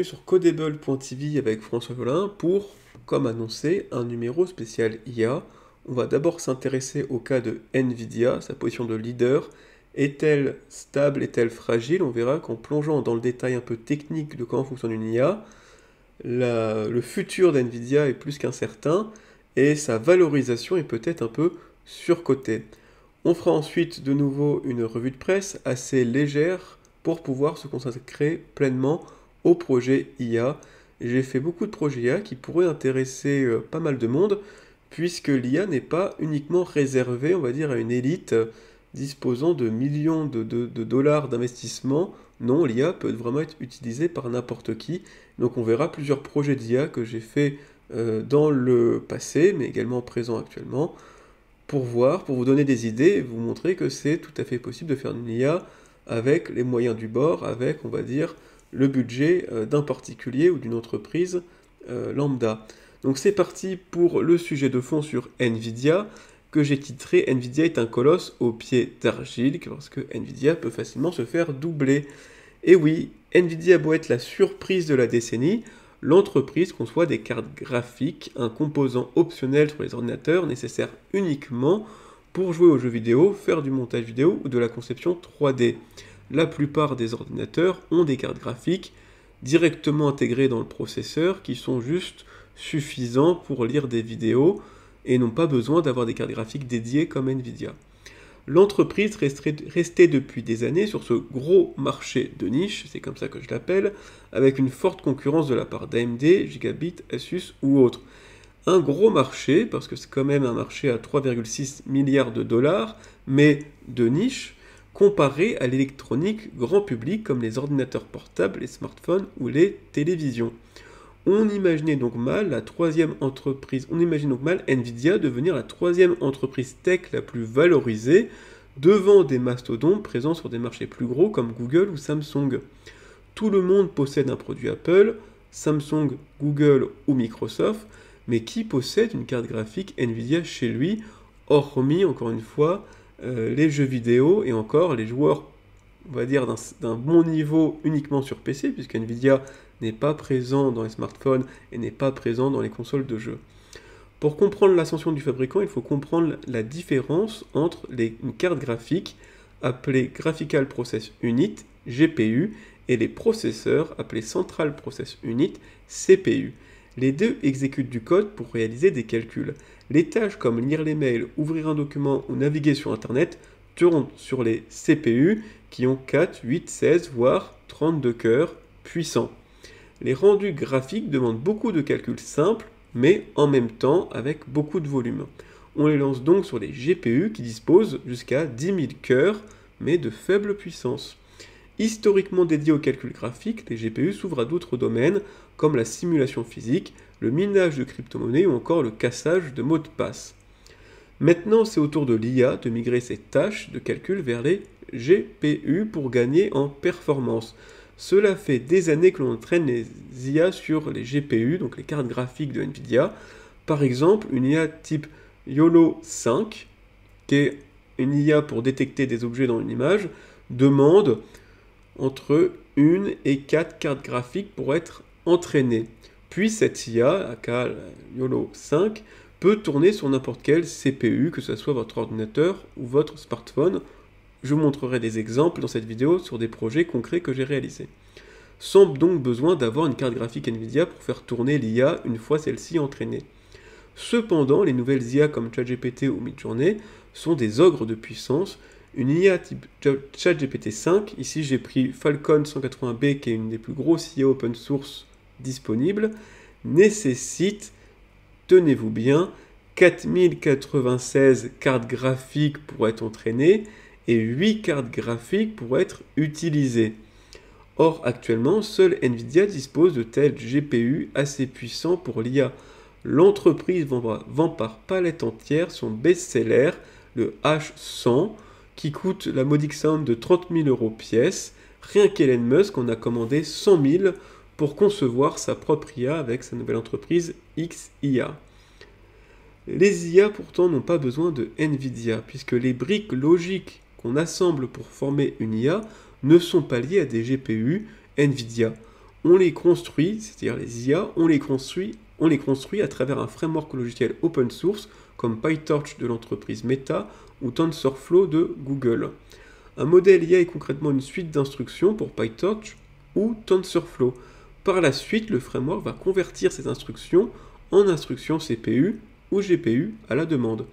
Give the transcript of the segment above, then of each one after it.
Sur Codable.tv avec François Jolin pour, comme annoncé, un numéro spécial IA. On va d'abord s'intéresser au cas de Nvidia, sa position de leader. Est-elle stable, est-elle fragile? On verra qu'en plongeant dans le détail un peu technique de comment fonctionne une IA, le futur d'Nvidia est plus qu'incertain et sa valorisation est peut-être un peu surcotée. On fera ensuite de nouveau une revue de presse assez légère pour pouvoir se consacrer pleinement au projet IA. J'ai fait beaucoup de projets IA qui pourraient intéresser pas mal de monde, puisque l'IA n'est pas uniquement réservée, on va dire, à une élite disposant de millions de dollars d'investissement. Non, l'IA peut vraiment être utilisée par n'importe qui. Donc on verra plusieurs projets d'IA que j'ai fait dans le passé, mais également présent actuellement, pour voir, pour vous donner des idées et vous montrer que c'est tout à fait possible de faire une IA avec les moyens du bord, avec, on va dire, le budget d'un particulier ou d'une entreprise lambda. Donc c'est parti pour le sujet de fond sur Nvidia, que j'ai titré Nvidia est un colosse au pied d'argile, parce que Nvidia peut facilement se faire doubler. Et oui, Nvidia a beau être la surprise de la décennie, l'entreprise conçoit des cartes graphiques, un composant optionnel sur les ordinateurs nécessaire uniquement pour jouer aux jeux vidéo, faire du montage vidéo ou de la conception 3D. La plupart des ordinateurs ont des cartes graphiques directement intégrées dans le processeur qui sont juste suffisants pour lire des vidéos et n'ont pas besoin d'avoir des cartes graphiques dédiées comme Nvidia. L'entreprise restait depuis des années sur ce gros marché de niche, c'est comme ça que je l'appelle, avec une forte concurrence de la part d'AMD, Gigabit, Asus ou autres. Un gros marché, parce que c'est quand même un marché à 3,6 milliards de dollars, mais de niche, comparé à l'électronique grand public comme les ordinateurs portables, les smartphones ou les télévisions. On imaginait donc mal Nvidia devenir la troisième entreprise tech la plus valorisée devant des mastodontes présents sur des marchés plus gros comme Google ou Samsung. Tout le monde possède un produit Apple, Samsung, Google ou Microsoft, mais qui possède une carte graphique Nvidia chez lui, hormis, encore une fois, les jeux vidéo et encore les joueurs, on va dire, d'un bon niveau uniquement sur PC, puisque Nvidia n'est pas présent dans les smartphones et n'est pas présent dans les consoles de jeux. Pour comprendre l'ascension du fabricant, il faut comprendre la différence entre une carte graphique appelée Graphical Process Unit, GPU, et les processeurs appelés Central Process Unit, CPU. Les deux exécutent du code pour réaliser des calculs. Les tâches comme lire les mails, ouvrir un document ou naviguer sur Internet tournent sur les CPU qui ont 4, 8, 16, voire 32 cœurs puissants. Les rendus graphiques demandent beaucoup de calculs simples, mais en même temps avec beaucoup de volume. On les lance donc sur les GPU qui disposent jusqu'à 10 000 cœurs, mais de faible puissance. Historiquement dédiés au calcul graphique, les GPU s'ouvrent à d'autres domaines, comme la simulation physique, le minage de crypto-monnaies ou encore le cassage de mots de passe. Maintenant, c'est au tour de l'IA de migrer ses tâches de calcul vers les GPU pour gagner en performance. Cela fait des années que l'on entraîne les IA sur les GPU, donc les cartes graphiques de Nvidia. Par exemple, une IA type YOLO 5, qui est une IA pour détecter des objets dans une image, demande entre 1 et 4 cartes graphiques pour être entraînée. Puis cette IA, aka YOLO 5, peut tourner sur n'importe quel CPU, que ce soit votre ordinateur ou votre smartphone. Je vous montrerai des exemples dans cette vidéo sur des projets concrets que j'ai réalisés. Sans donc besoin d'avoir une carte graphique Nvidia pour faire tourner l'IA une fois celle-ci entraînée. Cependant, les nouvelles IA comme ChatGPT ou Midjourney sont des ogres de puissance. Une IA type ChatGPT 5, ici j'ai pris Falcon 180B qui est une des plus grosses IA open source disponibles, nécessite, tenez-vous bien, 4096 cartes graphiques pour être entraînées et 8 cartes graphiques pour être utilisées. Or, actuellement, seule Nvidia dispose de tels GPU assez puissants pour l'IA. L'entreprise vend par palette entière son best-seller, le H100, qui coûte la modique somme de 30 000 € pièce. Rien qu'Elon Musk en a commandé 100 000 pour concevoir sa propre IA avec sa nouvelle entreprise XIA. Les IA pourtant n'ont pas besoin de Nvidia, puisque les briques logiques qu'on assemble pour former une IA ne sont pas liées à des GPU Nvidia. on les construit, c'est-à-dire les IA, on les construit à travers un framework logiciel open source comme PyTorch de l'entreprise Meta ou TensorFlow de Google. Un modèle IA est concrètement une suite d'instructions pour PyTorch ou TensorFlow. Par la suite, le framework va convertir ces instructions en instructions CPU ou GPU à la demande.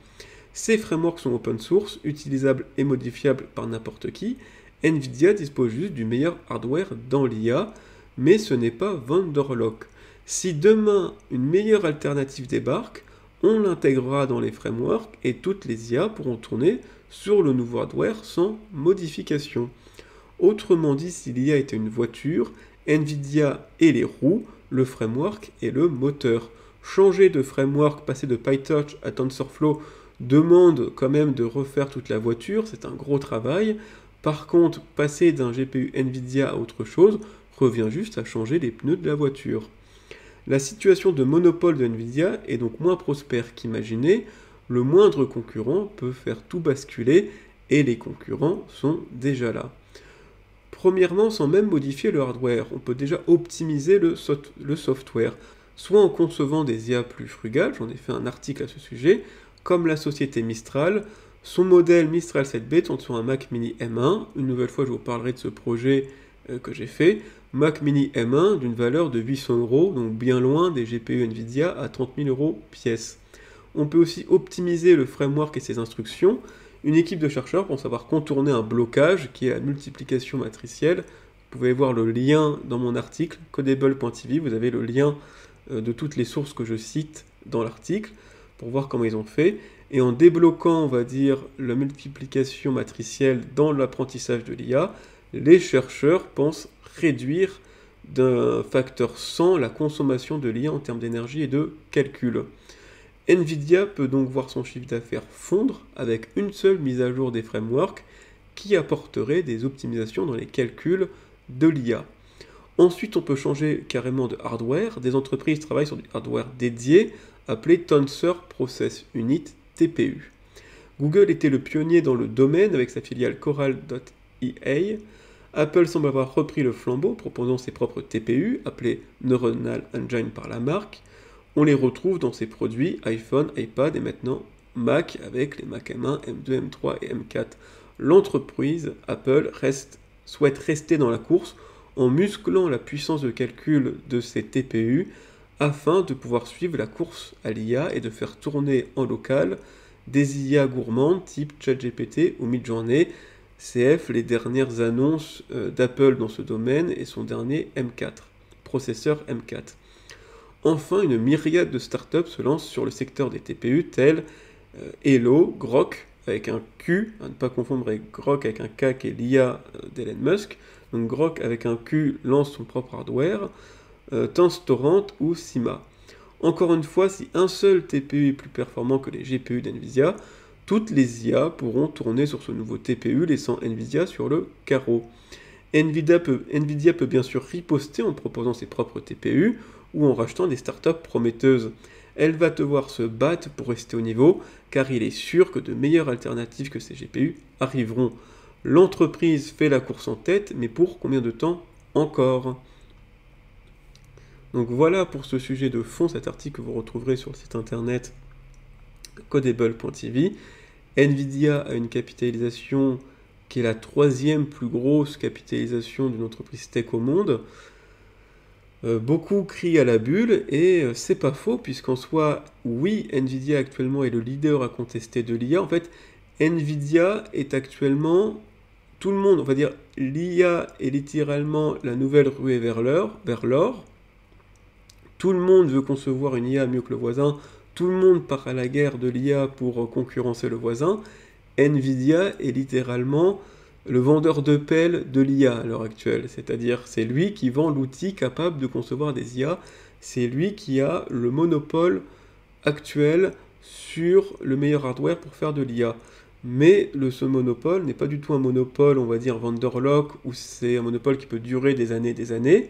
Ces frameworks sont open source, utilisables et modifiables par n'importe qui. NVIDIA dispose juste du meilleur hardware dans l'IA, mais ce n'est pas vendor lock. Si demain une meilleure alternative débarque, on l'intégrera dans les frameworks et toutes les IA pourront tourner sur le nouveau hardware sans modification. Autrement dit, si l'IA était une voiture, NVIDIA est les roues, le framework est le moteur. Changer de framework, passer de PyTorch à TensorFlow demande quand même de refaire toute la voiture, c'est un gros travail. Par contre, passer d'un GPU NVIDIA à autre chose revient juste à changer les pneus de la voiture. La situation de monopole de NVIDIA est donc moins prospère qu'imaginé. Le moindre concurrent peut faire tout basculer et les concurrents sont déjà là. Premièrement, sans même modifier le hardware, on peut déjà optimiser le software, soit en concevant des IA plus frugales, j'en ai fait un article à ce sujet, comme la société Mistral. Son modèle Mistral 7B tourne sur un Mac Mini M1. Une nouvelle fois, je vous parlerai de ce projet que j'ai fait. Mac Mini M1 d'une valeur de 800 €, donc bien loin des GPU NVIDIA à 30 000 € pièce. On peut aussi optimiser le framework et ses instructions. Une équipe de chercheurs pour savoir contourner un blocage qui est la multiplication matricielle. Vous pouvez voir le lien dans mon article, codable.tv, vous avez le lien de toutes les sources que je cite dans l'article pour voir comment ils ont fait. Et en débloquant, on va dire, la multiplication matricielle dans l'apprentissage de l'IA, les chercheurs pensent réduire d'un facteur 100 la consommation de l'IA en termes d'énergie et de calcul. NVIDIA peut donc voir son chiffre d'affaires fondre avec une seule mise à jour des frameworks qui apporterait des optimisations dans les calculs de l'IA. Ensuite, on peut changer carrément de hardware. Des entreprises travaillent sur des hardware dédiés appelés Tensor Process Unit TPU. Google était le pionnier dans le domaine avec sa filiale Coral.EA. Apple semble avoir repris le flambeau, proposant ses propres TPU, appelés Neuronal Engine par la marque. On les retrouve dans ses produits iPhone, iPad et maintenant Mac avec les Mac M1, M2, M3 et M4. L'entreprise Apple souhaite rester dans la course en musclant la puissance de calcul de ses TPU afin de pouvoir suivre la course à l'IA et de faire tourner en local des IA gourmandes type ChatGPT ou Midjourney. CF les dernières annonces d'Apple dans ce domaine et son dernier M4, processeur M4. Enfin, une myriade de startups se lancent sur le secteur des TPU tels Elo, Grok avec un Q, à ne pas confondre avec Grok avec un K qui est l'IA d'Elon Musk. Donc Grok avec un Q lance son propre hardware, Tenstorrent ou Sima. Encore une fois, si un seul TPU est plus performant que les GPU d'NVIDIA, toutes les IA pourront tourner sur ce nouveau TPU, laissant NVIDIA sur le carreau. NVIDIA peut bien sûr riposter en proposant ses propres TPU ou en rachetant des startups prometteuses. Elle va devoir se battre pour rester au niveau, car il est sûr que de meilleures alternatives que ces GPU arriveront. L'entreprise fait la course en tête, mais pour combien de temps encore ? Donc voilà pour ce sujet de fond, cet article que vous retrouverez sur le site internet codable.tv. NVIDIA a une capitalisation qui est la 3e plus grosse capitalisation d'une entreprise tech au monde. Beaucoup crient à la bulle et c'est pas faux puisqu'en soi, oui, NVIDIA actuellement est le leader à contester de l'IA. En fait, NVIDIA est actuellement, tout le monde, on va dire, l'IA est littéralement la nouvelle ruée vers l'or. Tout le monde veut concevoir une IA mieux que le voisin. Tout le monde part à la guerre de l'IA pour concurrencer le voisin. NVIDIA est littéralement le vendeur de pelle de l'IA à l'heure actuelle. C'est-à-dire, c'est lui qui vend l'outil capable de concevoir des IA. C'est lui qui a le monopole actuel sur le meilleur hardware pour faire de l'IA. Mais ce monopole n'est pas du tout un monopole, on va dire, vendor lock, où c'est un monopole qui peut durer des années et des années.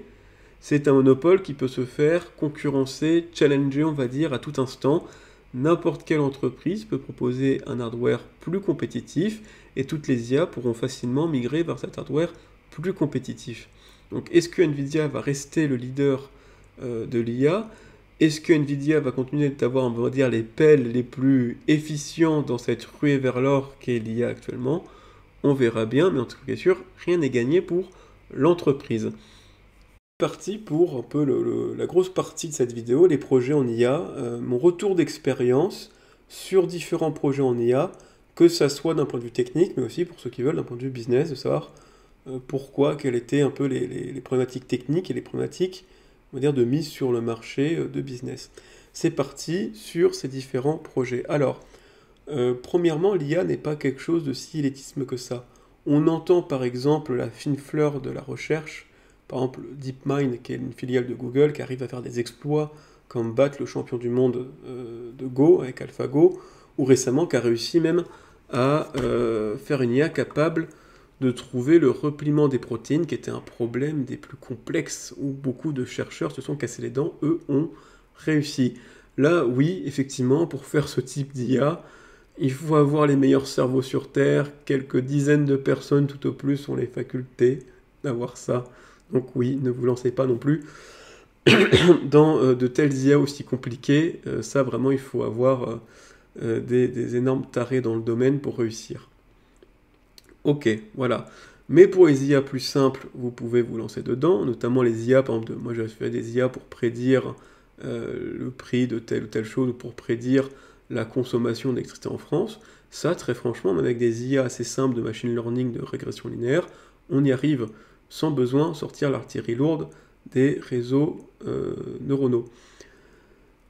C'est un monopole qui peut se faire concurrencer, challenger, on va dire, à tout instant. N'importe quelle entreprise peut proposer un hardware plus compétitif et toutes les IA pourront facilement migrer vers cet hardware plus compétitif. Donc est-ce que Nvidia va rester le leader de l'IA? Est-ce que Nvidia va continuer d'avoir, on va dire, les pelles les plus efficients dans cette ruée vers l'or qu'est l'IA actuellement? On verra bien, mais en tout cas sûr, rien n'est gagné pour l'entreprise. Parti pour un peu la grosse partie de cette vidéo, les projets en IA, mon retour d'expérience sur différents projets en IA, que ça soit d'un point de vue technique, mais aussi pour ceux qui veulent d'un point de vue business, de savoir pourquoi, quelles étaient un peu les problématiques techniques et les problématiques, on va dire, de mise sur le marché de business. C'est parti sur ces différents projets. Alors, premièrement, l'IA n'est pas quelque chose de si élitisme que ça. On entend par exemple la fine fleur de la recherche, par exemple DeepMind, qui est une filiale de Google, qui arrive à faire des exploits comme battre le champion du monde de Go avec AlphaGo, ou récemment qui a réussi même à faire une IA capable de trouver le repliement des protéines, qui était un problème des plus complexes, où beaucoup de chercheurs se sont cassés les dents, eux ont réussi. Là, oui, effectivement, pour faire ce type d'IA, il faut avoir les meilleurs cerveaux sur Terre, quelques dizaines de personnes tout au plus ont les facultés d'avoir ça. Donc oui, ne vous lancez pas non plus dans de telles IA aussi compliquées. Ça, vraiment, il faut avoir des énormes tarés dans le domaine pour réussir. Ok, voilà. Mais pour les IA plus simples, vous pouvez vous lancer dedans, notamment les IA, par exemple, moi j'ai fait des IA pour prédire le prix de telle ou telle chose, ou pour prédire la consommation d'électricité en France. Ça, très franchement, même avec des IA assez simples de machine learning, de régression linéaire, on y arrive sans besoin de sortir l'artillerie lourde des réseaux neuronaux.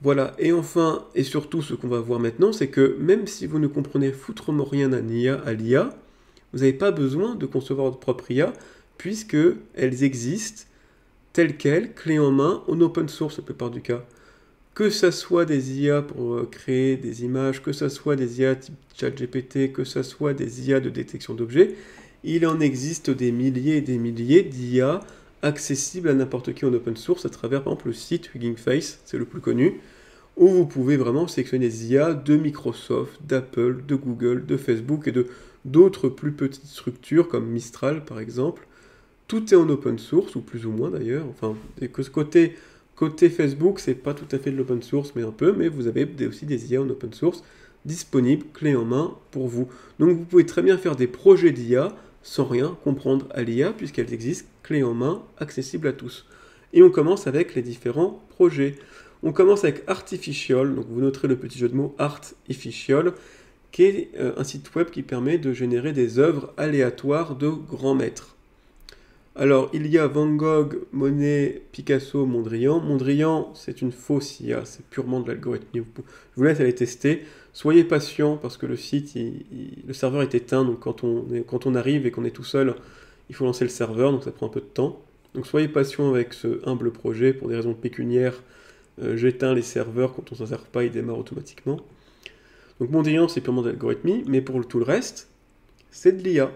Voilà, et enfin, et surtout, ce qu'on va voir maintenant, c'est que même si vous ne comprenez foutrement rien à l'IA, vous n'avez pas besoin de concevoir votre propre IA, puisqu'elles existent telles quelles, clés en main, en open source la plupart du cas. Que ça soit des IA pour créer des images, que ça soit des IA type ChatGPT, que ça soit des IA de détection d'objets, il en existe des milliers et des milliers d'IA accessibles à n'importe qui en open source à travers par exemple le site Hugging Face, c'est le plus connu, où vous pouvez vraiment sélectionner des IA de Microsoft, d'Apple, de Google, de Facebook et de d'autres plus petites structures comme Mistral par exemple. Tout est en open source, ou plus ou moins d'ailleurs. Enfin, côté Facebook, c'est pas tout à fait de l'open source, mais un peu, mais vous avez aussi des IA en open source disponibles, clés en main, pour vous. Donc vous pouvez très bien faire des projets d'IA sans rien comprendre à l'IA, puisqu'elles existent, clés en main, accessibles à tous. Et on commence avec les différents projets. On commence avec Artificial, donc vous noterez le petit jeu de mots Artificial, qui est un site web qui permet de générer des œuvres aléatoires de grands maîtres. Alors, il y a Van Gogh, Monet, Picasso, Mondrian. Mondrian, c'est une fausse IA, c'est purement de l'algorithme. Je vous laisse aller tester. Soyez patient parce que le site, le serveur est éteint, donc quand on arrive et qu'on est tout seul, il faut lancer le serveur, donc ça prend un peu de temps. Donc soyez patient avec ce humble projet, pour des raisons pécuniaires, j'éteins les serveurs, quand on s'en sert pas, ils démarrent automatiquement. Donc Mondrian, c'est purement de l'algorithmie, mais pour tout le reste, c'est de l'IA.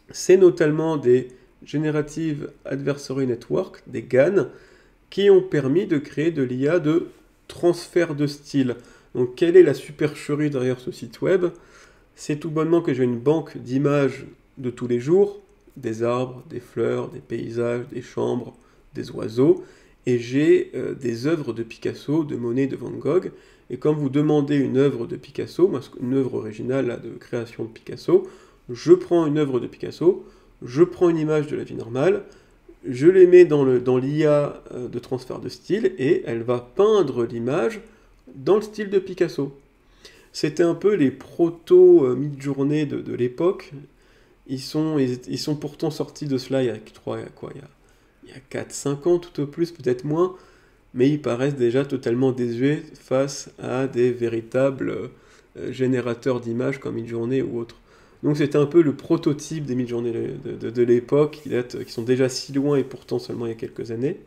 C'est notamment des Generative Adversary Network, des GAN, qui ont permis de créer de l'IA de transfert de style. Donc quelle est la supercherie derrière ce site web? C'est tout bonnement que j'ai une banque d'images de tous les jours, des arbres, des fleurs, des paysages, des chambres, des oiseaux, et j'ai des œuvres de Picasso, de Monet, de Van Gogh, et quand vous demandez une œuvre de Picasso, une œuvre originale là, de création de Picasso, je prends une œuvre de Picasso, je prends une image de la vie normale, je les mets dans l'IA de transfert de style, et elle va peindre l'image dans le style de Picasso. C'était un peu les proto-mid-journée de l'époque. Ils sont pourtant sortis de cela il y a 4-5 ans tout au plus, peut-être moins, mais ils paraissent déjà totalement désuets face à des véritables générateurs d'images comme Midjourney ou autres. Donc c'était un peu le prototype des Midjourney de l'époque, qui sont déjà si loin et pourtant seulement il y a quelques années.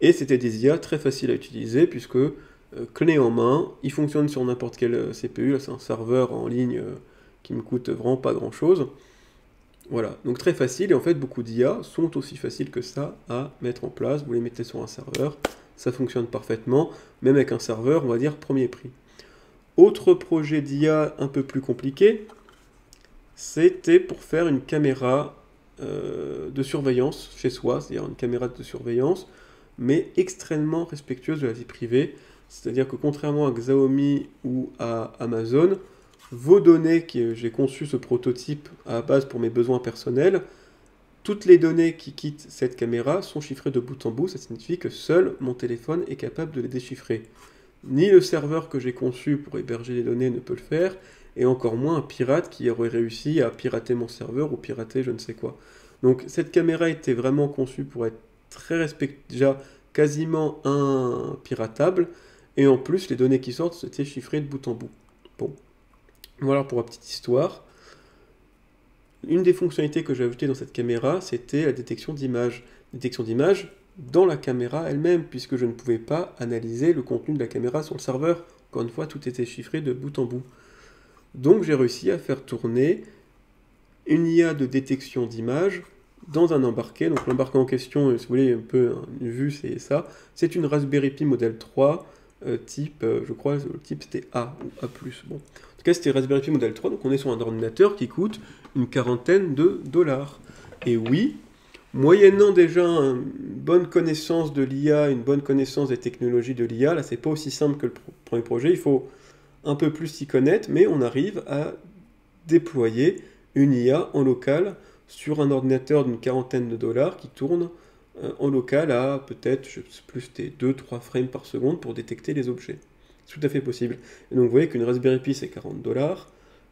Et c'était des IA très faciles à utiliser, puisque clé en main, ils fonctionnent sur n'importe quel CPU, là c'est un serveur en ligne qui me coûte vraiment pas grand chose. Voilà, donc très facile, et en fait beaucoup d'IA sont aussi faciles que ça à mettre en place. Vous les mettez sur un serveur, ça fonctionne parfaitement, même avec un serveur, on va dire, premier prix. Autre projet d'IA un peu plus compliqué, c'était pour faire une caméra de surveillance chez soi, c'est-à-dire une caméra de surveillance, mais extrêmement respectueuse de la vie privée. C'est-à-dire que contrairement à Xiaomi ou à Amazon, vos données, j'ai conçu ce prototype à la base pour mes besoins personnels, toutes les données qui quittent cette caméra sont chiffrées de bout en bout, ça signifie que seul mon téléphone est capable de les déchiffrer. Ni le serveur que j'ai conçu pour héberger les données ne peut le faire, et encore moins un pirate qui aurait réussi à pirater mon serveur ou pirater je ne sais quoi. Donc cette caméra était vraiment conçue pour être très déjà quasiment impiratable, et en plus les données qui sortent étaient chiffrées de bout en bout. Bon, voilà pour la petite histoire. Une des fonctionnalités que j'ai ajoutées dans cette caméra, c'était la détection d'images. Détection d'images dans la caméra elle-même, puisque je ne pouvais pas analyser le contenu de la caméra sur le serveur. Encore une fois, tout était chiffré de bout en bout. Donc j'ai réussi à faire tourner une IA de détection d'images dans un embarqué. Donc l'embarqué en question, si vous voulez un peu une vue, c'est ça. C'est une Raspberry Pi modèle 3, type, je crois, le type c'était A ou A+. Bon. En tout cas, c'était Raspberry Pi modèle 3, donc on est sur un ordinateur qui coûte une quarantaine de dollars. Et oui, moyennant déjà une bonne connaissance de l'IA, une bonne connaissance des technologies de l'IA, là c'est pas aussi simple que le premier projet, il faut un peu plus s'y connaître, mais on arrive à déployer une IA en local sur un ordinateur d'une quarantaine de dollars qui tourne en local à peut-être, je sais plus, c'était 2-3 frames par seconde pour détecter les objets. C'est tout à fait possible. Et donc vous voyez qu'une Raspberry Pi c'est 40 dollars,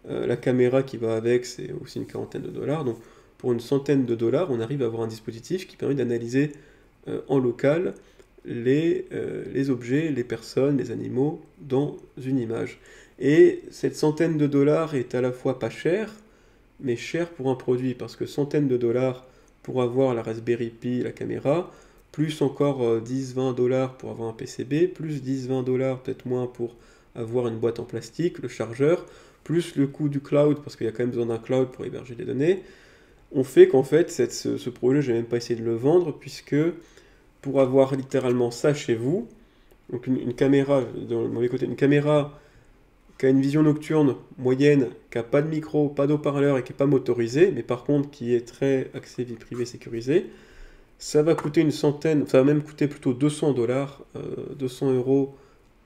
la caméra qui va avec c'est aussi une quarantaine de dollars, donc pour une centaine de dollars on arrive à avoir un dispositif qui permet d'analyser en local les objets, les personnes, les animaux dans une image. Et cette centaine de dollars est à la fois pas chère, mais cher pour un produit, parce que centaines de dollars pour avoir la Raspberry Pi, la caméra, plus encore 10-20 dollars pour avoir un PCB, plus 10-20 dollars, peut-être moins pour avoir une boîte en plastique, le chargeur, plus le coût du cloud, parce qu'il y a quand même besoin d'un cloud pour héberger les données, on fait qu'en fait, ce projet, je n'ai même pas essayé de le vendre, puisque pour avoir littéralement ça chez vous, donc une caméra, dans le mauvais côté, une caméra qui a une vision nocturne moyenne, qui n'a pas de micro, pas d'haut-parleur et qui n'est pas motorisée, mais par contre qui est très axée vie privée sécurisée, ça va coûter une centaine, ça va même coûter plutôt 200 dollars, 200 euros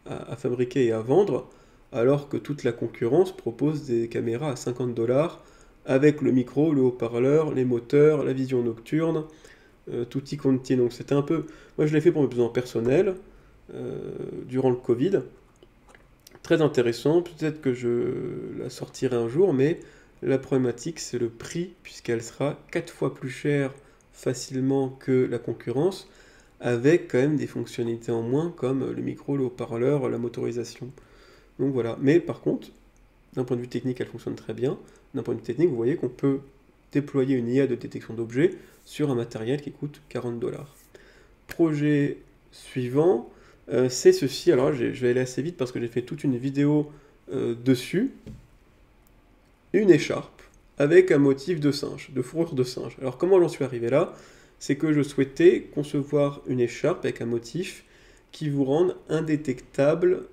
à fabriquer et à vendre, alors que toute la concurrence propose des caméras à 50 dollars avec le micro, le haut-parleur, les moteurs, la vision nocturne, tout y contient. Donc c'était un peu... Moi je l'ai fait pour mes besoins personnels, durant le Covid. Très intéressant, peut-être que je la sortirai un jour, mais la problématique c'est le prix, puisqu'elle sera 4 fois plus chère facilement que la concurrence, avec quand même des fonctionnalités en moins, comme le micro, le haut-parleur, la motorisation. Donc voilà, mais par contre, d'un point de vue technique, elle fonctionne très bien. D'un point de vue technique, vous voyez qu'on peut déployer une IA de détection d'objets sur un matériel qui coûte 40 dollars. Projet suivant, c'est ceci. Alors je vais aller assez vite parce que j'ai fait toute une vidéo dessus. Une écharpe avec un motif de singe, de fourrure de singe. Alors comment j'en suis arrivé là? C'est que je souhaitais concevoir une écharpe avec un motif qui vous rende indétectable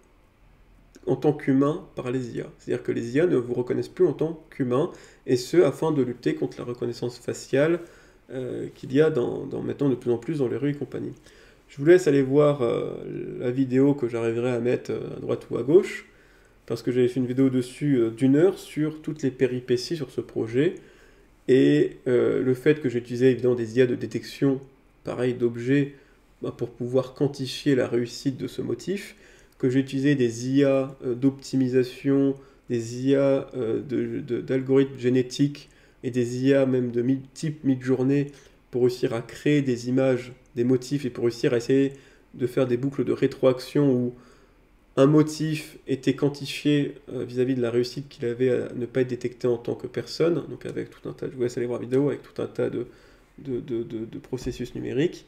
en tant qu'humain par les IA. C'est-à-dire que les IA ne vous reconnaissent plus en tant qu'humain, et ce, afin de lutter contre la reconnaissance faciale qu'il y a maintenant de plus en plus dans les rues et compagnie. Je vous laisse aller voir la vidéo que j'arriverai à mettre à droite ou à gauche, parce que j'avais fait une vidéo dessus d'1 heure sur toutes les péripéties sur ce projet, et le fait que j'ai utilisé évidemment des IA de détection, pareil, d'objets, pour pouvoir quantifier la réussite de ce motif, que j'ai utilisé des IA d'optimisation, des IA d'algorithmes génétiques et des IA même de type mid-journée pour réussir à créer des images, des motifs et pour réussir à essayer de faire des boucles de rétroaction où un motif était quantifié vis-à-vis de la réussite qu'il avait à ne pas être détecté en tant que personne, donc avec tout un tas, je vous laisse aller voir la vidéo, avec tout un tas de processus numériques.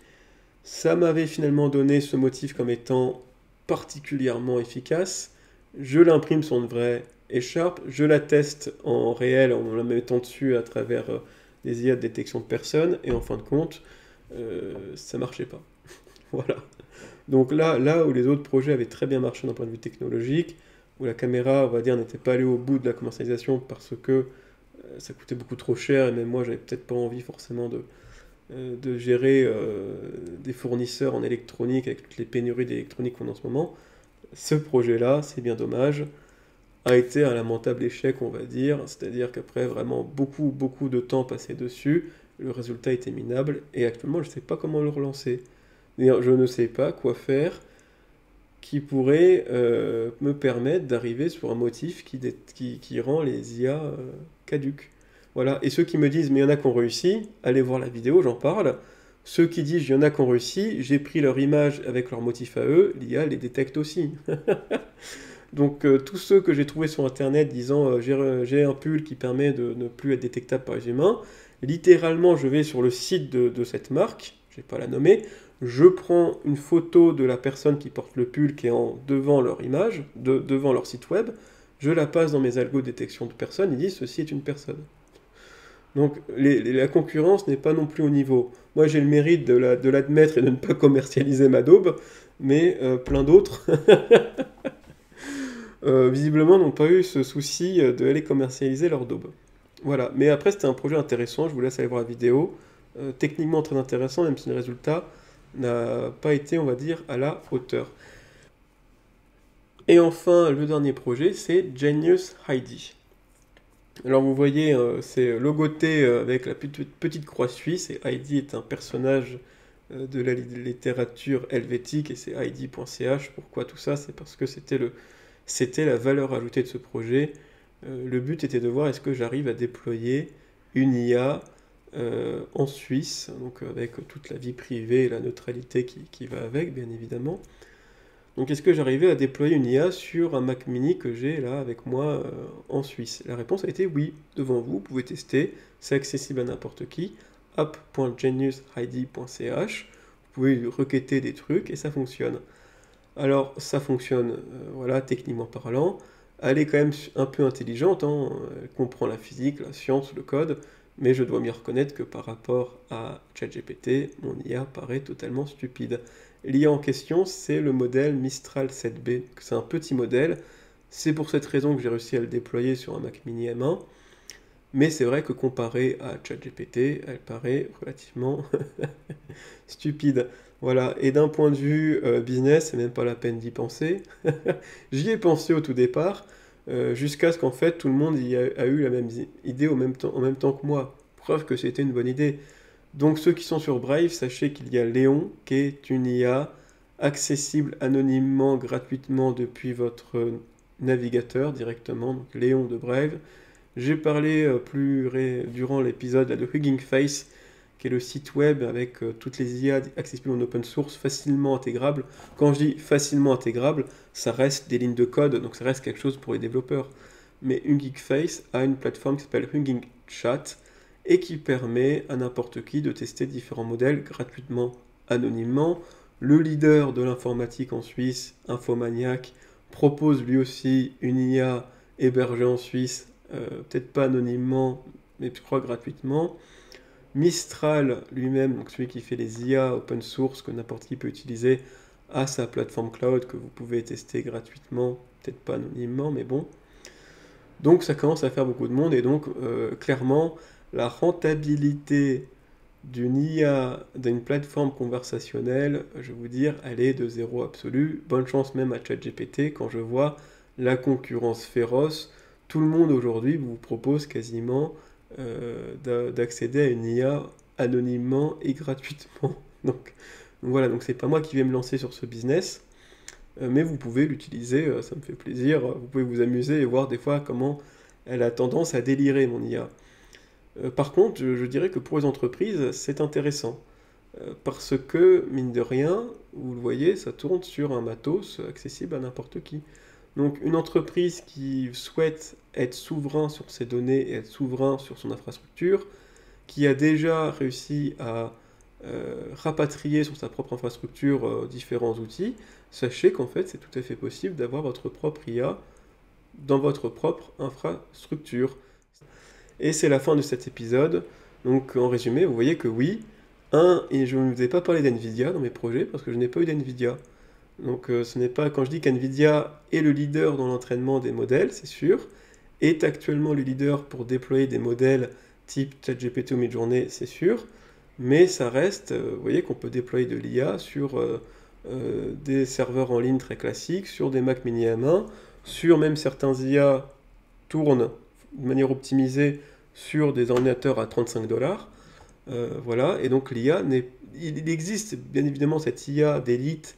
Ça m'avait finalement donné ce motif comme étant particulièrement efficace. Je l'imprime sur une vraie écharpe, je la teste en réel en la mettant dessus à travers des IA de détection de personnes, et en fin de compte, ça marchait pas. Voilà. Donc là où les autres projets avaient très bien marché d'un point de vue technologique, où la caméra, on va dire, n'était pas allée au bout de la commercialisation parce que Ça coûtait beaucoup trop cher et même moi, j'avais peut-être pas envie forcément de gérer des fournisseurs en électronique avec toutes les pénuries d'électronique qu'on a en ce moment. Ce projet-là, c'est bien dommage, a été un lamentable échec, on va dire. C'est-à-dire qu'après vraiment beaucoup de temps passé dessus, le résultat était minable et actuellement, je ne sais pas comment le relancer. D'ailleurs, je ne sais pas quoi faire qui pourrait me permettre d'arriver sur un motif qui rend les IA caduques. Voilà. Et ceux qui me disent, mais il y en a qui ont réussi, allez voir la vidéo, j'en parle. Ceux qui disent, il y en a qui ont réussi, j'ai pris leur image avec leur motif à eux, l'IA les détecte aussi. Donc tous ceux que j'ai trouvés sur internet disant j'ai un pull qui permet de ne plus être détectable par les humains, littéralement je vais sur le site de cette marque, je ne vais pas la nommer, je prends une photo de la personne qui porte le pull qui est devant leur image, devant leur site web, je la passe dans mes algos de détection de personnes, ils disent ceci est une personne. Donc la concurrence n'est pas non plus au niveau. Moi j'ai le mérite de l'admettre et de ne pas commercialiser ma daube, mais plein d'autres visiblement n'ont pas eu ce souci d'aller commercialiser leur daube. Voilà, mais après c'était un projet intéressant, je vous laisse aller voir la vidéo. Techniquement très intéressant, même si le résultat n'a pas été, on va dire, à la hauteur. Et enfin, le dernier projet, c'est Genius Heidi. Alors vous voyez, c'est logoté avec la petite croix suisse, et Heidi est un personnage de la littérature helvétique, et c'est heidi.ch. Pourquoi tout ça? C'est parce que c'était la valeur ajoutée de ce projet. Le but était de voir est-ce que j'arrive à déployer une IA en Suisse, donc avec toute la vie privée et la neutralité qui va avec, bien évidemment. Donc est-ce que j'arrivais à déployer une IA sur un Mac mini que j'ai là avec moi en Suisse? La réponse a été oui, devant vous, vous pouvez tester, c'est accessible à n'importe qui, app.geniusheidi.ch, vous pouvez requêter des trucs et ça fonctionne. Alors ça fonctionne, voilà, techniquement parlant, elle est quand même un peu intelligente, hein, elle comprend la physique, la science, le code, mais je dois m'y reconnaître que par rapport à ChatGPT, mon IA paraît totalement stupide. L'IA en question, c'est le modèle Mistral 7B. C'est un petit modèle, c'est pour cette raison que j'ai réussi à le déployer sur un Mac mini M1, mais c'est vrai que comparé à ChatGPT, elle paraît relativement stupide. Voilà, et d'un point de vue business, c'est même pas la peine d'y penser. J'y ai pensé au tout départ, jusqu'à ce qu'en fait tout le monde a eu la même idée en même temps que moi. Preuve que c'était une bonne idée. Donc ceux qui sont sur Brave, sachez qu'il y a Léon, qui est une IA accessible anonymement, gratuitement depuis votre navigateur directement, donc Léon de Brave. J'ai parlé durant l'épisode de Hugging Face, qui est le site web avec toutes les IA accessibles en open source, facilement intégrables. Quand je dis facilement intégrables, ça reste des lignes de code, donc ça reste quelque chose pour les développeurs. Mais Hugging Face a une plateforme qui s'appelle Hugging Chat et qui permet à n'importe qui de tester différents modèles gratuitement, anonymement. Le leader de l'informatique en Suisse, Infomaniac, propose lui aussi une IA hébergée en Suisse, peut-être pas anonymement, mais je crois gratuitement. Mistral lui-même, donc celui qui fait les IA open source que n'importe qui peut utiliser, a sa plateforme cloud que vous pouvez tester gratuitement, peut-être pas anonymement, mais bon. Donc ça commence à faire beaucoup de monde et donc clairement la rentabilité d'une IA, d'une plateforme conversationnelle, je vais vous dire, elle est de zéro absolu. Bonne chance même à ChatGPT quand je vois la concurrence féroce. Tout le monde aujourd'hui vous propose quasiment d'accéder à une IA anonymement et gratuitement. Donc voilà, donc c'est pas moi qui vais me lancer sur ce business, mais vous pouvez l'utiliser, ça me fait plaisir. Vous pouvez vous amuser et voir des fois comment elle a tendance à délirer, mon IA. Par contre, je dirais que pour les entreprises, c'est intéressant. Parce que, mine de rien, vous le voyez, ça tourne sur un matos accessible à n'importe qui. Donc une entreprise qui souhaite être souverain sur ses données et être souverain sur son infrastructure, qui a déjà réussi à rapatrier sur sa propre infrastructure différents outils, sachez qu'en fait c'est tout à fait possible d'avoir votre propre IA dans votre propre infrastructure. Et c'est la fin de cet épisode. Donc en résumé, vous voyez que oui, et je ne vous ai pas parlé d'NVIDIA dans mes projets parce que je n'ai pas eu d'NVIDIA. Donc ce n'est pas, quand je dis qu'NVIDIA est le leader dans l'entraînement des modèles, c'est sûr, est actuellement le leader pour déployer des modèles type ChatGPT ou Midjourney, c'est sûr, mais ça reste, vous voyez qu'on peut déployer de l'IA sur des serveurs en ligne très classiques, sur des Mac mini M1, sur même certains IA tournent de manière optimisée sur des ordinateurs à 35 $. Voilà, et donc l'IA, il existe bien évidemment cette IA d'élite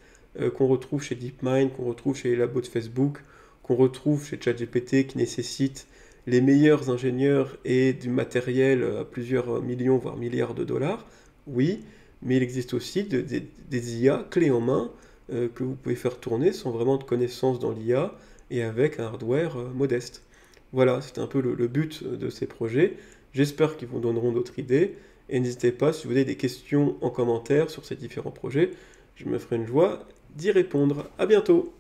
qu'on retrouve chez DeepMind, qu'on retrouve chez les labos de Facebook, qu'on retrouve chez ChatGPT, qui nécessite les meilleurs ingénieurs et du matériel à plusieurs millions, voire milliards de dollars. Oui, mais il existe aussi des IA clés en main que vous pouvez faire tourner sans vraiment de connaissances dans l'IA et avec un hardware modeste. Voilà, c'est un peu le but de ces projets. J'espère qu'ils vous donneront d'autres idées. Et n'hésitez pas, si vous avez des questions en commentaire sur ces différents projets, je me ferai une joie d'y répondre. À bientôt!